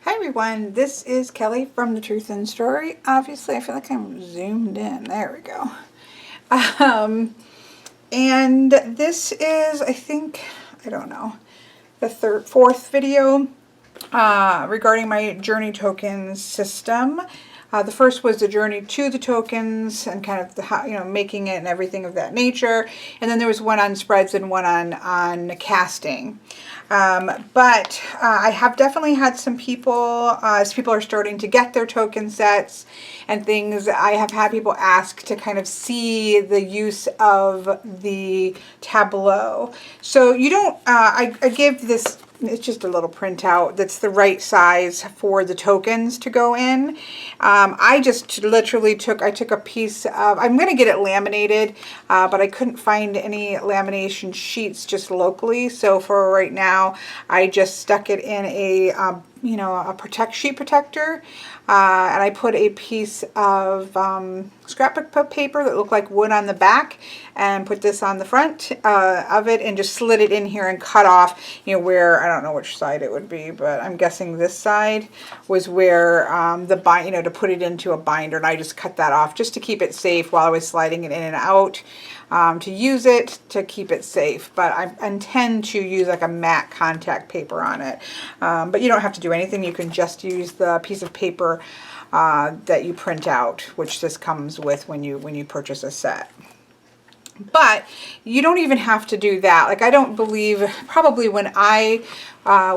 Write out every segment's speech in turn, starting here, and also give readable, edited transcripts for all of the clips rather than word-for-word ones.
Hi everyone, this is Kelly from The Truth in Story. Obviously, I feel like I'm zoomed in. There we go. And this is, I think, I don't know, the fourth video regarding my journey tokens system. The first was the journey to the tokens and kind of the how, making it and everything of that nature. And then there was one on spreads and one on casting. But I have definitely had some people, as people are starting to get their token sets and things, I have had people ask to kind of see the use of the Tableau. So you don't, I give this, it's just a little printout that's the right size for the tokens to go in. I just literally took a piece of, I'm going to get it laminated, but I couldn't find any lamination sheets just locally. So for right now, I just stuck it in a sheet protector, and I put a piece of scrapbook paper that looked like wood on the back and put this on the front of it and just slid it in here and cut off, where, I don't know which side it would be, but I'm guessing this side was where the bind, to put it into a binder, and I just cut that off just to keep it safe while I was sliding it in and out. To use it to keep it safe, but I intend to use like a matte contact paper on it. But you don't have to do anything. You can just use the piece of paper that you print out, which this comes with when you purchase a set. But you don't even have to do that. Like, I don't believe, probably when I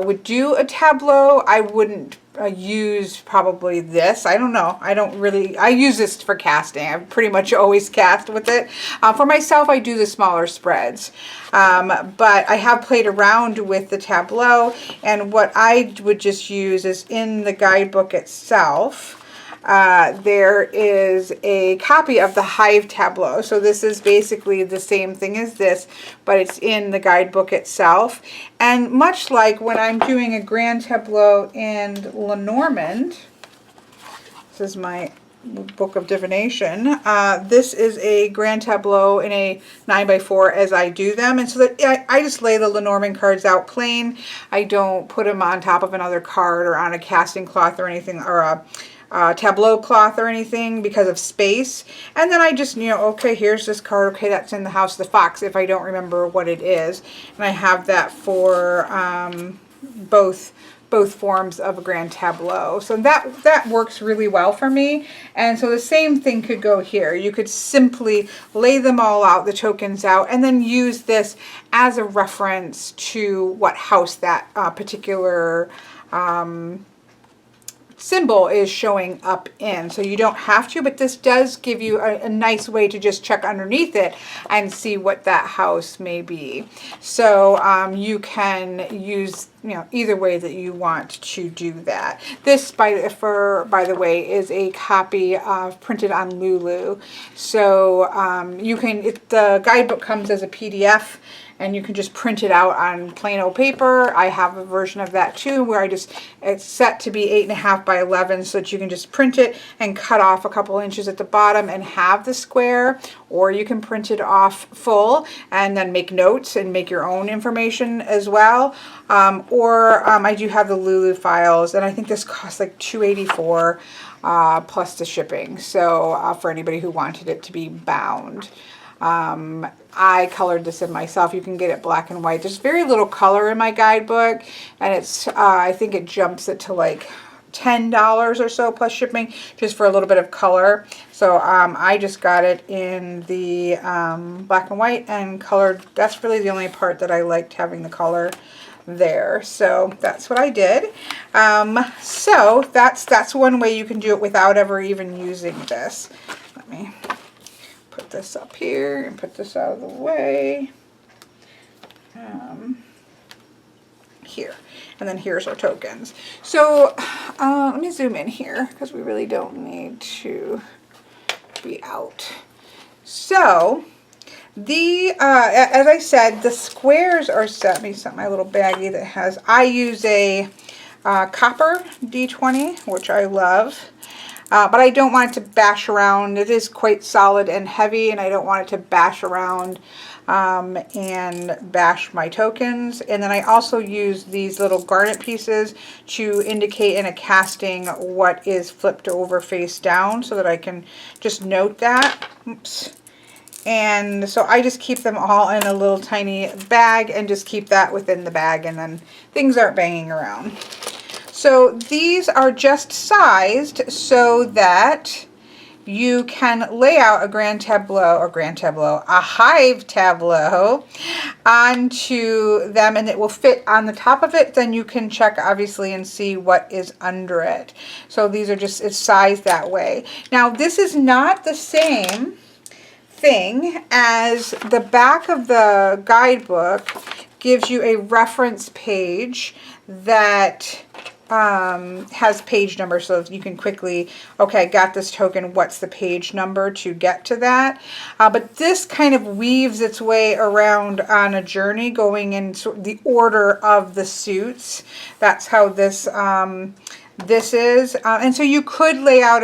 would do a Tableau, I wouldn't use probably this. I don't know. I use this for casting. I pretty much always cast with it. For myself, I do the smaller spreads. But I have played around with the Tableau, and what I would just use is in the guidebook itself. There is a copy of the Hive Tableau. So this is basically the same thing as this, but it's in the guidebook itself. And much like when I'm doing a grand tableau in Lenormand, this is my book of divination. This is a grand tableau in a 9x4 as I do them. And so that I just lay the Lenormand cards out plain. I don't put them on top of another card or on a casting cloth or anything, or a Tableau cloth or anything, because of space. And then I just, okay, here's this card. Okay, that's in the House of the Fox if I don't remember what it is. And I have that for both forms of a grand tableau. So that works really well for me. And so the same thing could go here. You could simply lay them all out, the tokens out, and then use this as a reference to what house that particular symbol is showing up in. So you don't have to, but this does give you a nice way to just check underneath it and see what that house may be. So you can use either way that you want to do that. This, by the way, is a copy printed on Lulu. So you can, the guidebook comes as a PDF, and you can just print it out on plain old paper. I have a version of that too, where it's set to be 8.5 by 11, so that you can just print it and cut off a couple inches at the bottom and have the square, or you can print it off full and then make notes and make your own information as well. I do have the Lulu files, and I think this costs like $2.84 plus the shipping. So for anybody who wanted it to be bound. I colored this in myself. You can get it black and white. There's very little color in my guidebook, and it's I think it jumps it to like $10 or so plus shipping, just for a little bit of color. So I just got it in the black and white and colored. That's really the only part that I liked, having the color there. So that's what I did. So that's one way you can do it without ever even using this. Let me put this up here and put this out of the way. Here. And then here's our tokens. So let me zoom in here, because we really don't need to be out. So as I said, the squares are set. Let me set my little baggie that has, I use a copper D20, which I love. But I don't want it to bash around. It is quite solid and heavy, and I don't want it to bash around and bash my tokens. And then I also use these little garnet pieces to indicate in a casting what is flipped over face down, so that I can just note that. Oops. And so I just keep them all in a little tiny bag and just keep that within the bag, and then things aren't banging around. So these are just sized so that you can lay out a a hive tableau onto them, and it will fit on the top of it. Then you can check obviously and see what is under it. So these are just, it's sized that way. Now this is not the same thing as the back of the guidebook gives you a reference page that has page number, so you can quickly, okay, I got this token, what's the page number to get to that. But this kind of weaves its way around on a journey, going in the order of the suits. That's how this this is. And so you could lay out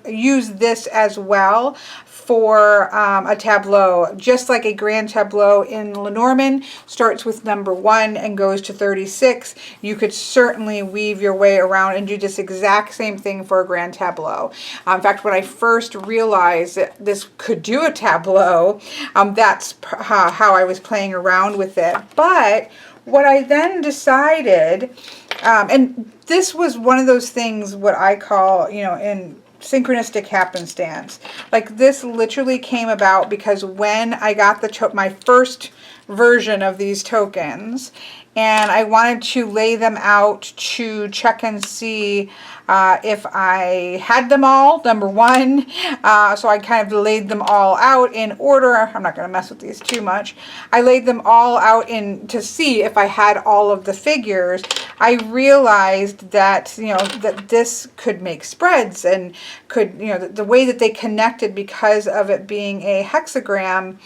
use this as well for a tableau, just like a grand tableau in Lenormand starts with number 1 and goes to 36. You could certainly weave your way around and do this exact same thing for a grand tableau. In fact, when I first realized that this could do a tableau, that's how I was playing around with it. But what I then decided, and this was one of those things, what I call, you know, in synchronistic happenstance. Like, this literally came about because when I got my first version of these tokens, and I wanted to lay them out to check and see if I had them all, number 1. So I kind of laid them all out in order. I'm not going to mess with these too much. I laid them all out to see if I had all of the figures. I realized that, you know, that this could make spreads, and could, you know, the way that they connected because of it being a hexagram,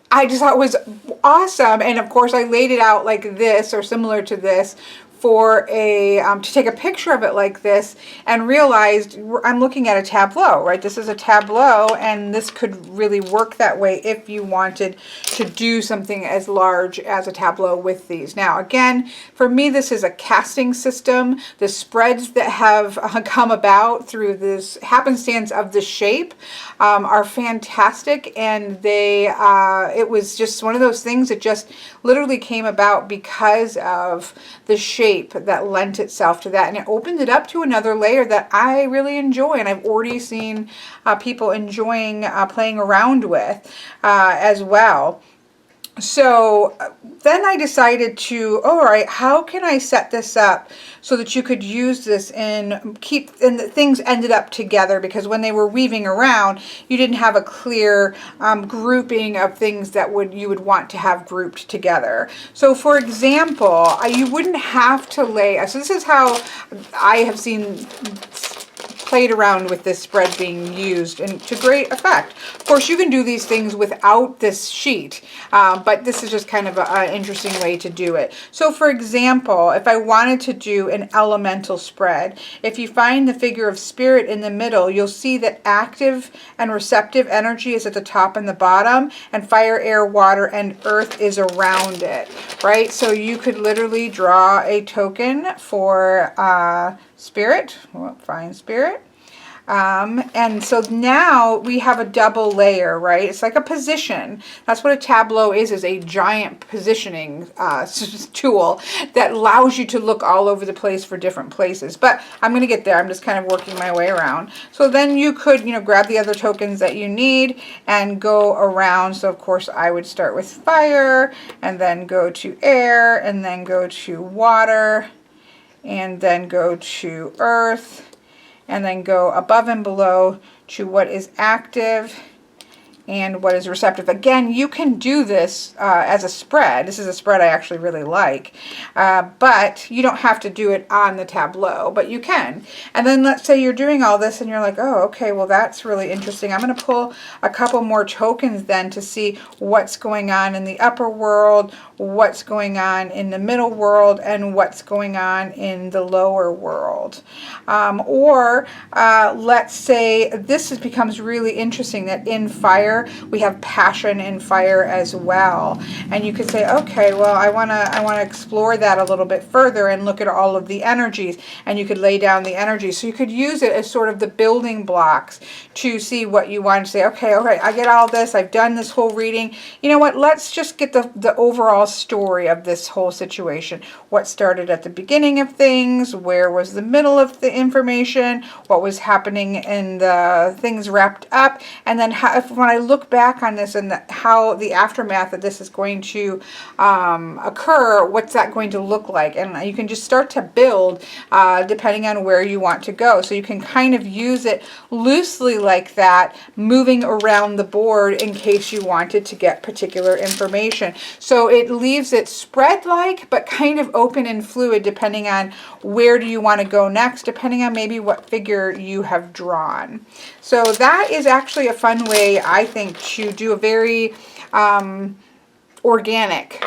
I just thought it was awesome. And of course I laid it out like this, or similar to this, for a to take a picture of it like this, and realized I'm looking at a tableau, right? This is a tableau, and this could really work that way if you wanted to do something as large as a tableau with these. Now again, for me, this is a casting system. The spreads that have come about through this happenstance of the shape are fantastic, and they it was just one of those things that just literally came about because of the shape that lent itself to that, and it opened it up to another layer that I really enjoy, and I've already seen people enjoying playing around with as well. So then I decided to, all right, how can I set this up so that you could use this and the things ended up together, because when they were weaving around, you didn't have a clear grouping of things that you would want to have grouped together. So for example, you wouldn't have to lay, so this is how I have seen played around with this spread being used, and to great effect. Of course, you can do these things without this sheet, but this is just kind of an interesting way to do it. So for example, if I wanted to do an elemental spread, if you find the figure of spirit in the middle, you'll see that active and receptive energy is at the top and the bottom, and fire, air, water, and earth is around it, right? So you could literally draw a token for spirit. Well, find spirit. And so now we have a double layer, right? It's like a position. That's what a tableau is a giant positioning tool that allows you to look all over the place for different places. But I'm going to get there. I'm just kind of working my way around. So then you could, you know, grab the other tokens that you need and go around. So of course I would start with fire, and then go to air, and then go to water, and then go to earth, and then go above and below to what is active and what is receptive. Again, you can do this as a spread. This is a spread I actually really like, but you don't have to do it on the tableau, but you can. And then let's say you're doing all this and you're like, oh, okay, well, that's really interesting. I'm going to pull a couple more tokens then to see what's going on in the upper world, what's going on in the middle world, and what's going on in the lower world. Or let's say this becomes really interesting, that in fire, fire, we have passion and fire as well. And you could say, okay, well, I want to explore that a little bit further and look at all of the energies, and you could lay down the energies. So you could use it as sort of the building blocks to see what you want to say. Okay, all right, I get all this. I've done this whole reading. You know what? Let's just get the overall story of this whole situation. What started at the beginning of things? Where was the middle of the information? What was happening in the things wrapped up? And then when I look back on this and how the aftermath of this is going to occur, what's that going to look like? And you can just start to build depending on where you want to go. So you can kind of use it loosely like that, moving around the board in case you wanted to get particular information. So it leaves it spread-like, but kind of open and fluid depending on where do you want to go next, depending on maybe what figure you have drawn. So that is actually a fun way, I think, to do a very organic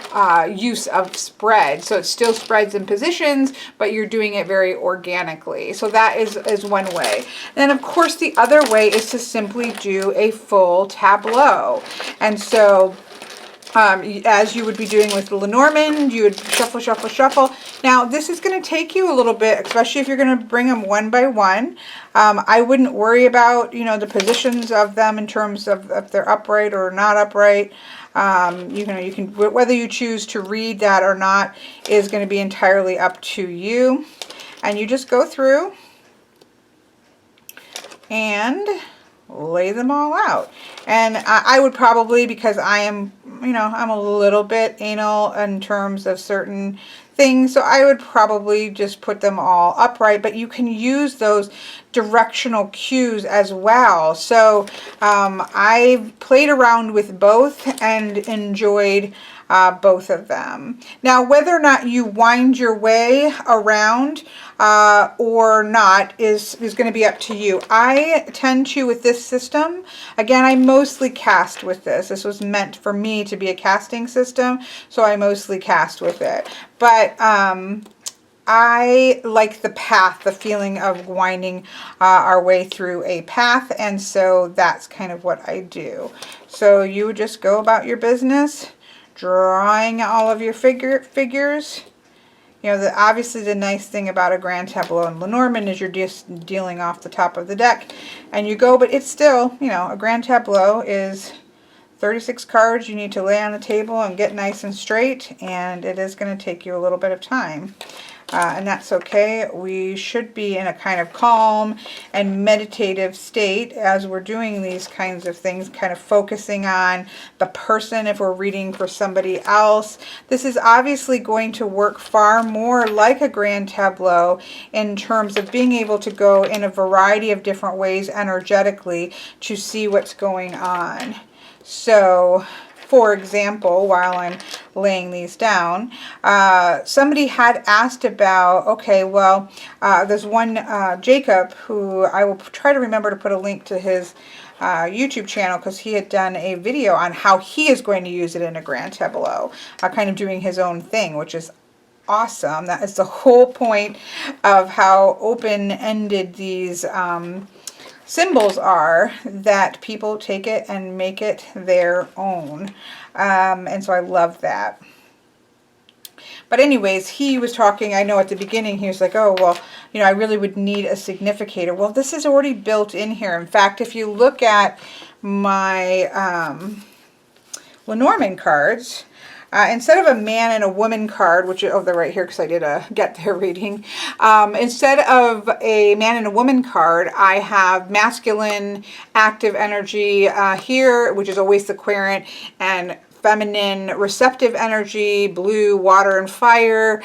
use of spread. So it still spreads in positions, but you're doing it very organically. So that is one way. And then of course the other way is to simply do a full tableau. And so as you would be doing with the Lenormand, you would shuffle, shuffle, shuffle. Now this is going to take you a little bit, especially if you're going to bring them one by one. I wouldn't worry about, you know, the positions of them in terms of if they're upright or not upright. You know, you can, whether you choose to read that or not is going to be entirely up to you. And you just go through and lay them all out. And I would probably, because I am, you know, I'm a little bit anal in terms of certain things, so I would probably just put them all upright, but you can use those directional cues as well. So I've played around with both and enjoyed both of them. Now, whether or not you wind your way around or not is going to be up to you. I tend to, with this system, again, I mostly cast with this. This was meant for me to be a casting system, so I mostly cast with it. But I like the path, the feeling of winding our way through a path, and so that's kind of what I do. So you would just go about your business, drawing all of your figures. You know, obviously the nice thing about a Grand Tableau and Lenormand is you're just dealing off the top of the deck, and you go, but it's still, you know, a Grand Tableau is 36 cards you need to lay on the table and get nice and straight, and it is going to take you a little bit of time. And that's okay. We should be in a kind of calm and meditative state as we're doing these kinds of things, kind of focusing on the person if we're reading for somebody else. This is obviously going to work far more like a Grand Tableau in terms of being able to go in a variety of different ways energetically to see what's going on. So, for example, while I'm laying these down, somebody had asked about, okay, well, there's one Jacob, who I will try to remember to put a link to his YouTube channel, because he had done a video on how he is going to use it in a Grand Tableau, kind of doing his own thing, which is awesome. That is the whole point of how open-ended these symbols are, that people take it and make it their own. And so I love that. But anyways, he was talking, I know at the beginning, he was like, oh, well, you know, I really would need a significator. Well, this is already built in here. In fact, if you look at my Lenormand cards, instead of a man and a woman card, which, oh, they're right here because I did a get there reading. Instead of a man and a woman card, I have masculine active energy here, which is always the querent, and feminine receptive energy, blue, water, and fire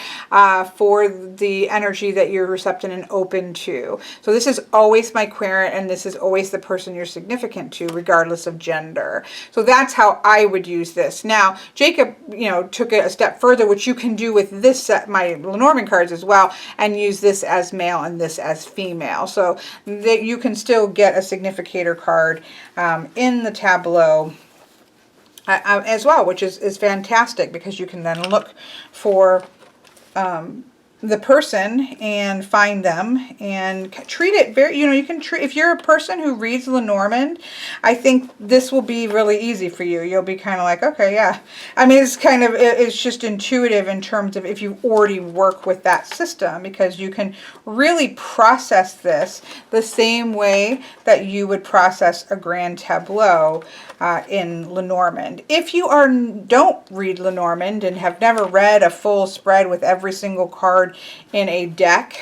for the energy that you're receptive and open to. So this is always my querent, and this is always the person you're significant to, regardless of gender. So that's how I would use this. Now, Jacob, you know, took it a step further, which you can do with this set, my Lenormand cards as well, and use this as male and this as female. So that you can still get a significator card in the Tableau as well, which is fantastic, because you can then look for the person and find them and treat it very, you can treat, if you're a person who reads Lenormand, I think this will be really easy for you. You'll be kind of like, okay, yeah. I mean, it's just intuitive in terms of if you already work with that system, because you can really process this the same way that you would process a grand tableau in Lenormand. If you don't read Lenormand and have never read a full spread with every single card in a deck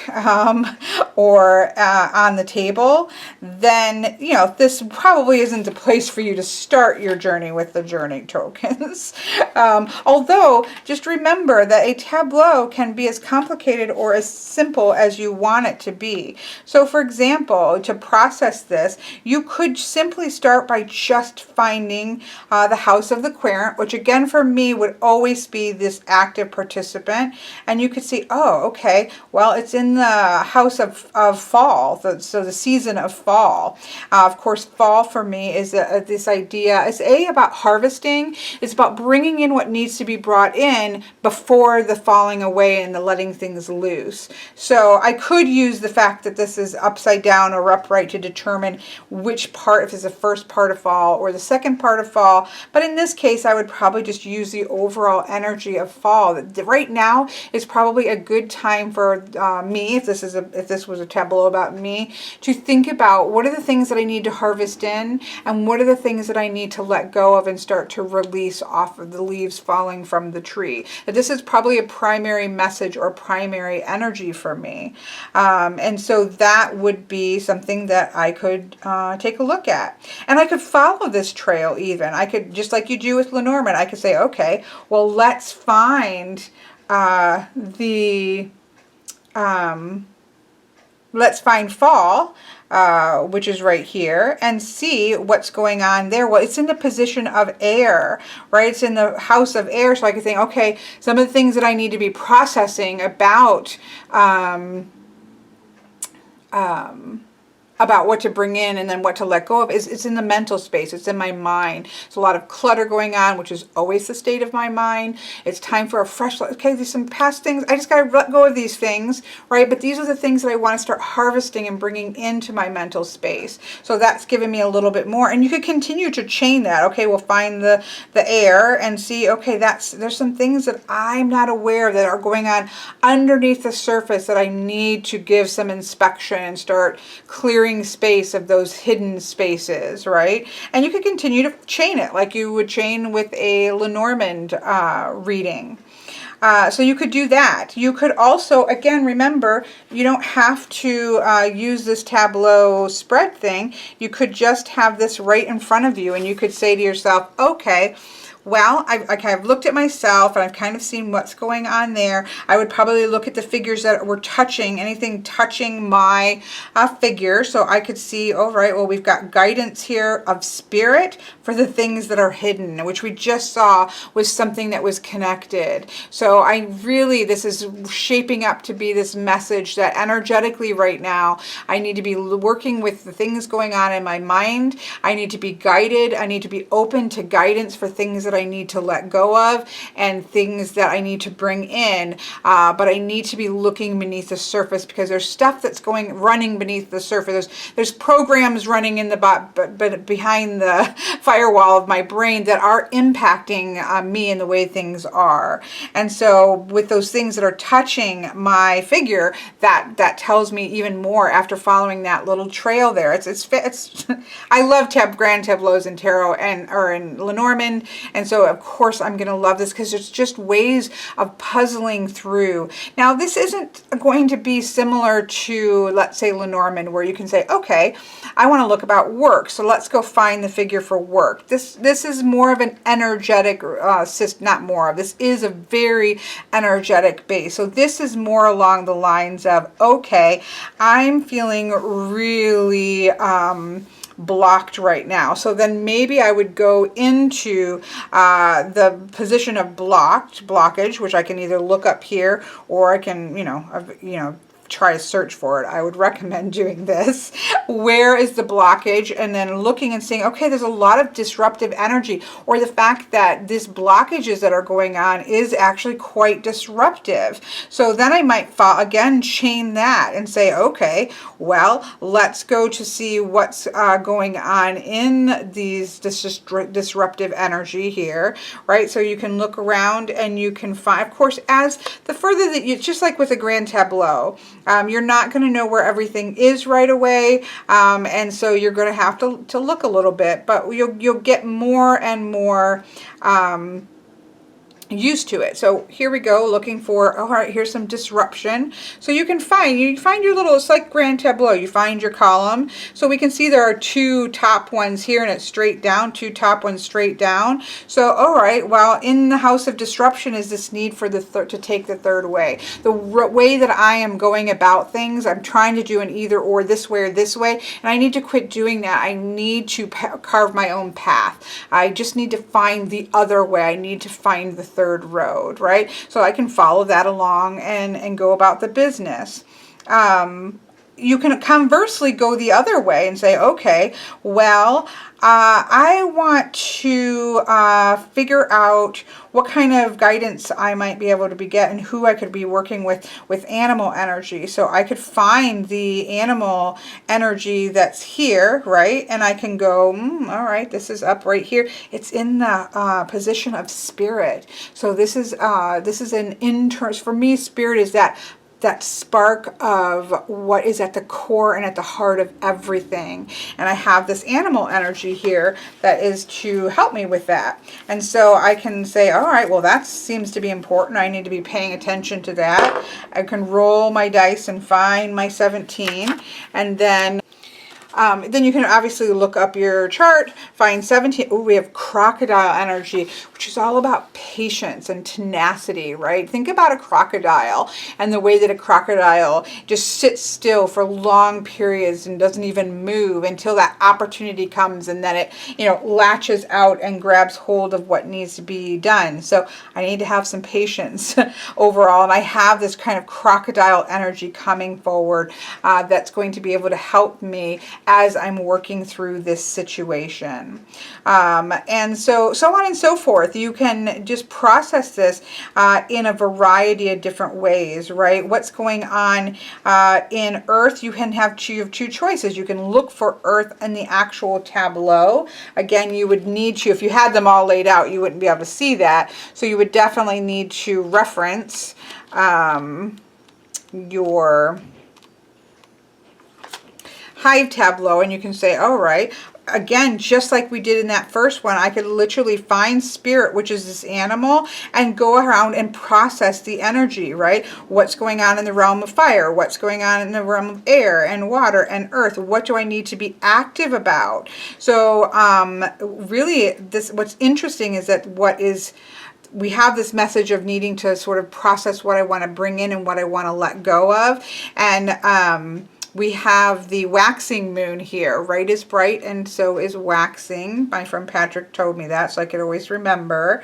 or on the table, then this probably isn't the place for you to start your journey with the journey tokens. Although just remember that a tableau can be as complicated or as simple as you want it to be. So for example, to process this, you could simply start by just finding the house of the querent, which again for me would always be this active participant, and you could see, oh, okay, well, it's in the house of fall, so the season of fall. Of course, fall for me is this idea, it's about harvesting, it's about bringing in what needs to be brought in before the falling away and the letting things loose. So I could use the fact that this is upside down or upright to determine which part, if it's the first part of fall or the second part of fall, but in this case I would probably just use the overall energy of fall. Right now is probably a good time for me, if this was a tableau about me, to think about what are the things that I need to harvest in and what are the things that I need to let go of and start to release off of the leaves falling from the tree. That this is probably a primary message or primary energy for me, and so that would be something that I could take a look at, and I could follow this trail. Even I could, just like you do with Lenormand, I could say, okay, well, let's find let's find fall, which is right here, and see what's going on there. Well, it's in the position of air, right? It's in the house of air, so I could think, okay, some of the things that I need to be processing about what to bring in and then what to let go of it's in the mental space. It's in my mind. There's a lot of clutter going on, which is always the state of my mind. It's time for a fresh, okay, there's some past things. I just got to let go of these things, right? But these are the things that I want to start harvesting and bringing into my mental space. So that's given me a little bit more. And you could continue to chain that. Okay, we'll find the air and see, okay, there's some things that I'm not aware of that are going on underneath the surface that I need to give some inspection and start clearing space of those hidden spaces, right? And you could continue to chain it like you would chain with a Lenormand reading. So you could do that. You could also, again, remember, you don't have to use this Tableau spread thing. You could just have this right in front of you, and you could say to yourself, okay, well, I've looked at myself and I've kind of seen what's going on there. I would probably look at the figures that were touching, anything touching my figure. So I could see, oh, right, well, we've got guidance here of spirit for the things that are hidden, which we just saw was something that was connected. So this is shaping up to be this message that energetically right now, I need to be working with the things going on in my mind. I need to be guided. I need to be open to guidance for things that I need to let go of and things that I need to bring in, but I need to be looking beneath the surface, because there's stuff that's running beneath the surface. There's programs running in but behind the firewall of my brain that are impacting me and the way things are. And so with those things that are touching my figure, that tells me even more after following that little trail there. It's I love grand tableaus in tarot or in Lenormand. And so, of course, I'm going to love this because it's just ways of puzzling through. Now, this isn't going to be similar to, let's say, Lenormand, where you can say, okay, I want to look about work, so let's go find the figure for work. This is more of an energetic, this is a very energetic base. So this is more along the lines of, okay, I'm feeling really blocked right now. So then maybe I would go into the position of blockage, which I can either look up here, or I can, try to search for it. I would recommend doing this. Where is the blockage? And then looking and seeing, okay, there's a lot of disruptive energy, or the fact that this blockages that are going on is actually quite disruptive. So then I might again chain that and say, okay, well, let's go to see what's going on in this disruptive energy here, right? So you can look around and you can find, of course, as the further that you, just like with a grand tableau, you're not going to know where everything is right away, and so you're going to have to look a little bit, but you'll get more and more used to it. So here we go, looking for, all right, here's some disruption. So you find your little, it's like grand tableau, you find your column. So we can see there are two top ones here and it's straight down, two top ones straight down. So all right, well, in the house of disruption is this need for the to take the third way. The way that I am going about things, I'm trying to do an either or, this way or this way, and I need to quit doing that. I need to carve my own path. I just need to find the other way. I need to find the third road, right? So I can follow that along and go about the business. You can conversely go the other way and say, okay, well, I want to figure out what kind of guidance I might be able to get and who I could be working with animal energy. So I could find the animal energy that's here, right? And I can go, all right, this is up right here. It's in the position of spirit. So this is an internal, for me, spirit is that spark of what is at the core and at the heart of everything. And I have this animal energy here that is to help me with that. And so I can say, all right, well, that seems to be important. I need to be paying attention to that. I can roll my dice and find my 17. And then you can obviously look up your chart, find 17. Oh, we have crocodile energy, which is all about patience and tenacity, right? Think about a crocodile and the way that a crocodile just sits still for long periods and doesn't even move until that opportunity comes, and then it, latches out and grabs hold of what needs to be done. So I need to have some patience overall, and I have this kind of crocodile energy coming forward that's going to be able to help me as I'm working through this situation. And so on and so forth. You can just process this in a variety of different ways, right? What's going on in Earth, you have two choices. You can look for Earth in the actual tableau. Again, you would need to, if you had them all laid out, you wouldn't be able to see that. So you would definitely need to reference your hive tableau, and you can say, all right, again, just like we did in that first one, I could literally find spirit, which is this animal, and go around and process the energy, right? What's going on in the realm of fire? What's going on in the realm of air and water and earth? What do I need to be active about? So really, what's interesting is that we have this message of needing to sort of process what I want to bring in and what I want to let go of. And we have the waxing moon here. Right is bright and so is waxing. My friend Patrick told me that, so I could always remember.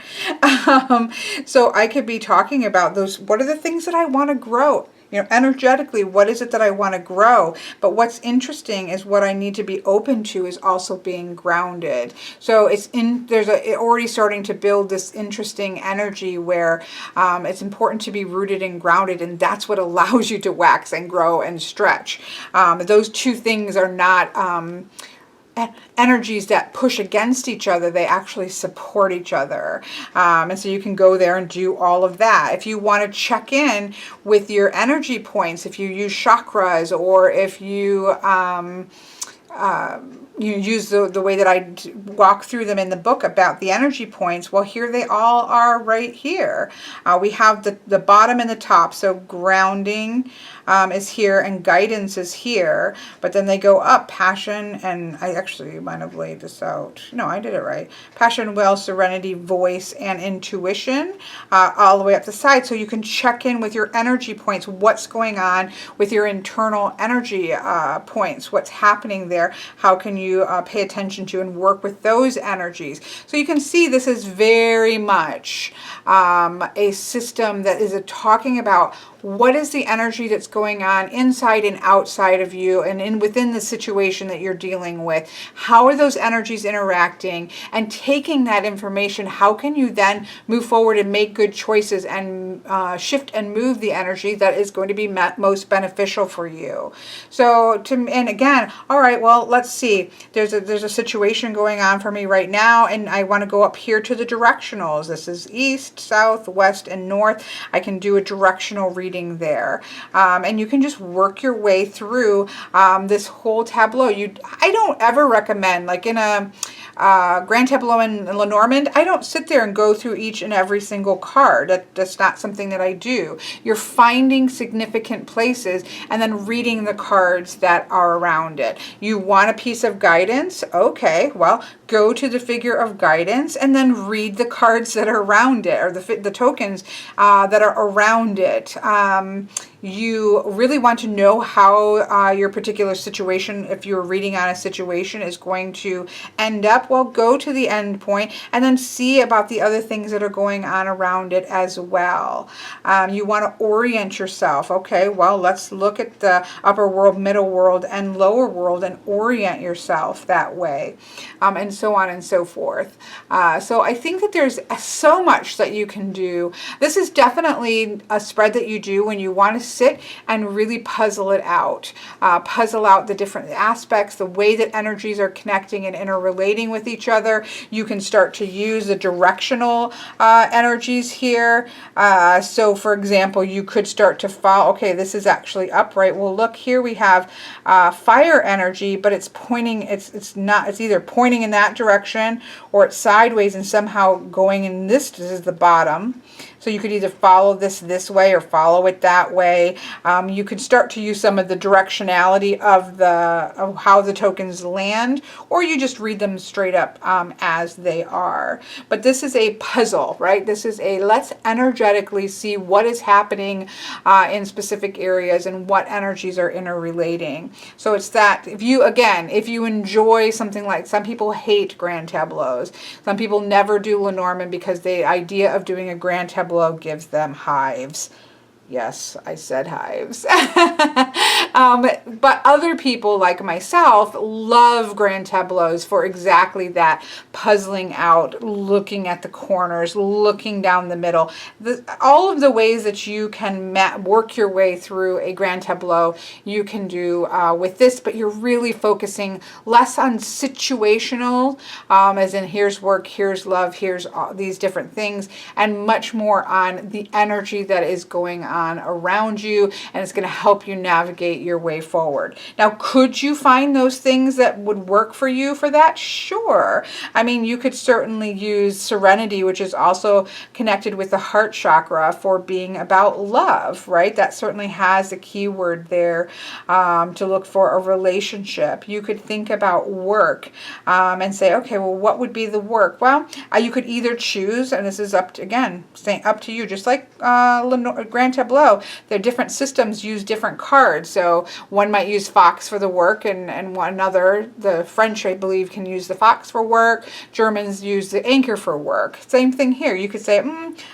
So I could be talking about those. What are the things that I want to grow? Energetically, what is it that I want to grow? But what's interesting is what I need to be open to is also being grounded. So there's already starting to build this interesting energy where it's important to be rooted and grounded, and that's what allows you to wax and grow and stretch. Those two things are not energies that push against each other. They actually support each other. And so you can go there and do all of that. If you want to check in with your energy points, if you use chakras, or if you use the way that I walk through them in the book about the energy points, well, here they all are right here. We have the bottom and the top, so grounding is here and guidance is here, but then they go up, passion, and I actually might have laid this out. No, I did it right. Passion, will, serenity, voice, and intuition, all the way up the side. So you can check in with your energy points, what's going on with your internal energy points, what's happening there, how can you pay attention to and work with those energies. So you can see this is very much a system that is talking about what is the energy that's going on inside and outside of you and within the situation that you're dealing with? How are those energies interacting? And taking that information, how can you then move forward and make good choices and shift and move the energy that is going to be most beneficial for you? So, and again, all right, well, let's see. There's a situation going on for me right now, and I want to go up here to the directionals. This is east, south, west, and north. I can do a directional reading there. And you can just work your way through this whole tableau. I don't ever recommend, like in a Grand Tableau in Lenormand, I don't sit there and go through each and every single card. That's not something that I do. You're finding significant places and then reading the cards that are around it. You want a piece of guidance? Okay, well, go to the figure of guidance and then read the cards that are around it, or the tokens that are around it. You really want to know how your particular situation, if you're reading on a situation, is going to end up. Well, go to the end point and then see about the other things that are going on around it as well. You want to orient yourself. Okay, well, let's look at the upper world, middle world, and lower world and orient yourself that way, and so on and so forth. So I think that there's so much that you can do. This is definitely a spread that you do when you want to sit and really puzzle it out. Puzzle out the different aspects, the way that energies are connecting and interrelating with each other. You can start to use the directional energies here. So for example, you could start to follow, okay, this is actually upright. Well, look here, we have fire energy, but it's pointing, it's either pointing in that direction or it's sideways and somehow going in this is the bottom. So you could either follow this way or follow it that way. You could start to use some of the directionality of how the tokens land, or you just read them straight up as they are. But this is a puzzle, right? This is a let's energetically see what is happening in specific areas and what energies are interrelating. So it's that if you enjoy something like, some people hate grand tableaus. Some people never do Lenormand because the idea of doing a grand tableau gives them hives. Yes, I said hives. But other people like myself love grand tableaus for exactly that, puzzling out, looking at the corners, looking down the middle. All of the ways that you can work your way through a grand tableau, you can do with this, but you're really focusing less on situational, as in here's work, here's love, here's all these different things, and much more on the energy that is going on around you, and it's going to help you navigate your way forward. Now, could you find those things that would work for you for that? Sure. I mean, you could certainly use Serenity, which is also connected with the heart chakra, for being about love, right? That certainly has a keyword there to look for a relationship. You could think about work and say, okay, well, what would be the work? Well, you could either choose, and this is up to you, just like Grand Tableau. Their different systems use different cards. So one might use fox for the work, and one another, the French, I believe, can use the fox for work. Germans use the anchor for work. Same thing here. You could say,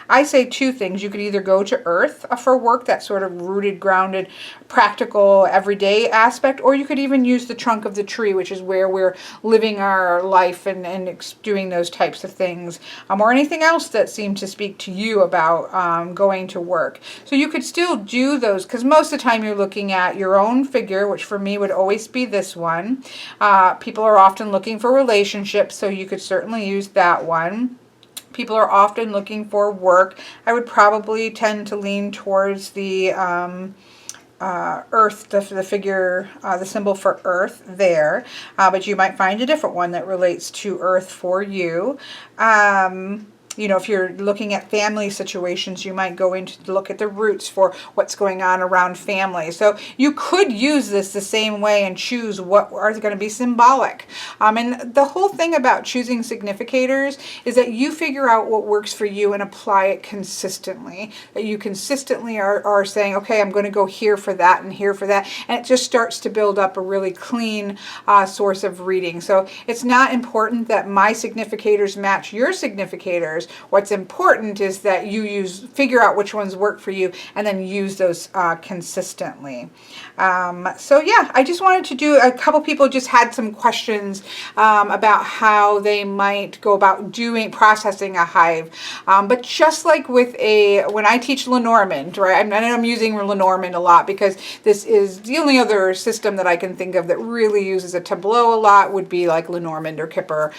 I say two things. You could either go to earth for work, that sort of rooted, grounded, practical, everyday aspect, or you could even use the trunk of the tree, which is where we're living our life and doing those types of things, or anything else that seemed to speak to you about going to work. So you could still do those, because most of the time you're looking at your own figure, which for me would always be this one. People are often looking for relationships, so you could certainly use that one. People are often looking for work. I would probably tend to lean towards the earth, the figure, the symbol for earth there, but you might find a different one that relates to earth for you. You know, if you're looking at family situations, you might go into to look at the roots for what's going on around family. So you could use this the same way and choose what are going to be symbolic. And the whole thing about choosing significators is that you figure out what works for you and apply it consistently. That you consistently are saying, okay, I'm going to go here for that and here for that. And it just starts to build up a really clean source of reading. So it's not important that my significators match your significators. figures. What's important is that you figure out which ones work for you and then use those consistently. So yeah, I just wanted to do, a couple people just had some questions about how they might go about processing a hive. But just like with when I teach Lenormand, right, I'm using Lenormand a lot because this is the only other system that I can think of that really uses a Tableau a lot would be like Lenormand or Kipper.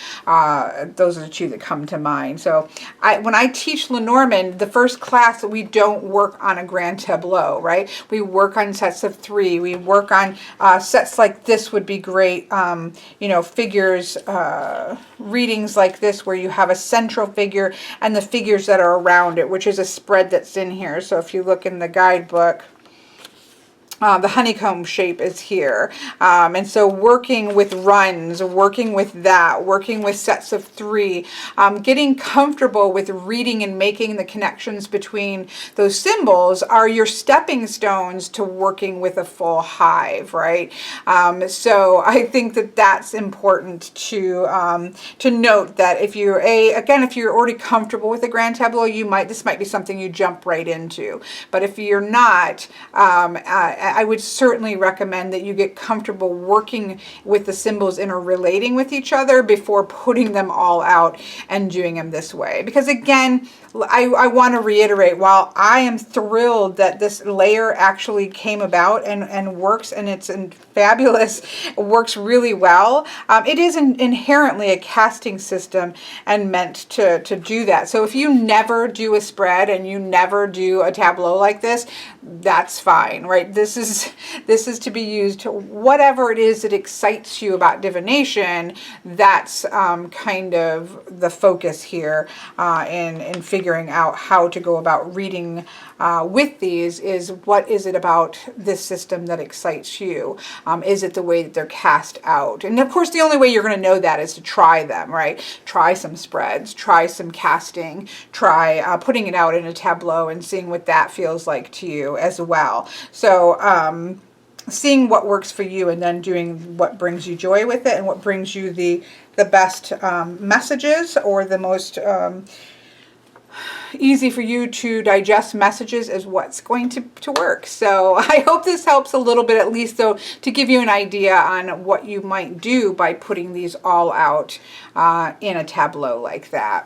Those are the two that come to mind. So when I teach Lenormand, the first class, we don't work on a grand tableau, right? We work on sets of 3. We work on sets like this would be great, you know, figures, readings like this where you have a central figure and the figures that are around it, which is a spread that's in here. So if you look in the guidebook, the honeycomb shape is here. And so working with runs, working with that, working with sets of 3, getting comfortable with reading and making the connections between those symbols are your stepping stones to working with a full hive, right? So I think that that's important to note, that if you're if you're already comfortable with the grand tableau, this might be something you jump right into. But if you're not, I would certainly recommend that you get comfortable working with the symbols interrelating with each other before putting them all out and doing them this way. Because again, I want to reiterate, while I am thrilled that this layer actually came about and works, and it's fabulous, it works really well, it is inherently a casting system and meant to do that. So if you never do a spread and you never do a tableau like this, that's fine, right? This is to be used to whatever it is that excites you about divination. That's kind of the focus here in figuring out how to go about reading with these. Is what is it about this system that excites you? Is it the way that they're cast out? And of course, the only way you're going to know that is to try them, right? Try some spreads, try some casting, try putting it out in a tableau and seeing what that feels like to you as well. So seeing what works for you and then doing what brings you joy with it and what brings you the best messages, or the most easy for you to digest messages, is what's going to work. So I hope this helps a little bit, at least, though, to give you an idea on what you might do by putting these all out in a tableau like that.